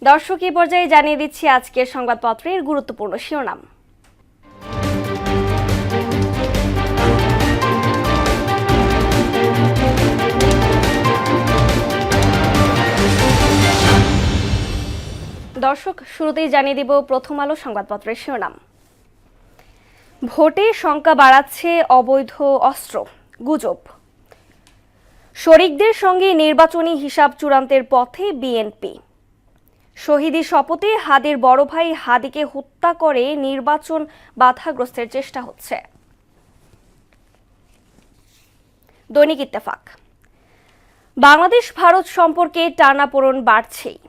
দর্শক, এই পর্যায়ে জানিয়ে দিচ্ছি আজকের সংবাদপত্রের গুরুত্বপূর্ণ শিরোনাম। দর্শক, শুরুতেই জানিয়ে দিব প্রথম আলো সংবাদপত্রের শিরোনাম। ভোটে শঙ্কা বাড়াচ্ছে অবৈধ অস্ত্র, গুজব। শরিকদের সঙ্গে নির্বাচনী হিসাব চূড়ান্তের পথে বিএনপি। শহীদি শপথে হাদির বড় ভাই হাদিকে হত্যা করে নির্বাচন বাধাগ্রস্তের চেষ্টা হচ্ছে। দৈনিক ইত্তেফাক। বাংলাদেশ ভারত সম্পর্কে টানাপোড়েন বাড়ছেই।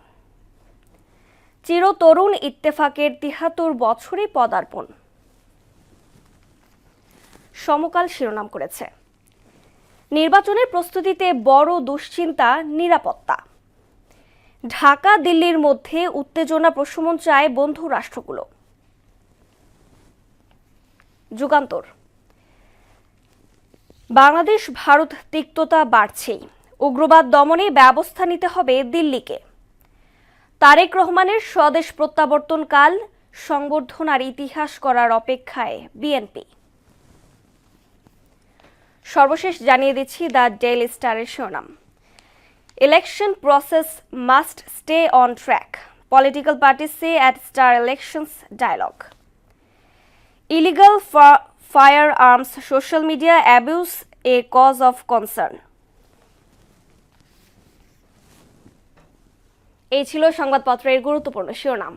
চিরতরুণ ইত্তেফাকের ৭৩ বছরে পদার্পণ। সমকাল শিরোনাম করেছে, নির্বাচনের প্রস্তুতিতে বড় দুশ্চিন্তা নিরাপত্তা। ঢাকা দিল্লির মধ্যে উত্তেজনা প্রশমন চায় বন্ধু রাষ্ট্রগুলো। যুগান্তর। বাংলাদেশ ভারত তিক্ততা বাড়ছেই, উগ্রবাদ দমনে ব্যবস্থা নিতে হবে দিল্লিকে। তারেক রহমানের স্বদেশ প্রত্যাবর্তনকাল সংবর্ধনার ইতিহাস করার অপেক্ষায় বিএনপি। সর্বশেষ জানিয়ে দিচ্ছি দ্য ডেইলি স্টারের শিরোনাম। Election process must stay on track. Political parties say at Star Elections Dialogue. Illegal firearms social media abuse a cause of concern. এই ছিল সংবাদপত্রের গুরুত্বপূর্ণ শিরোনাম।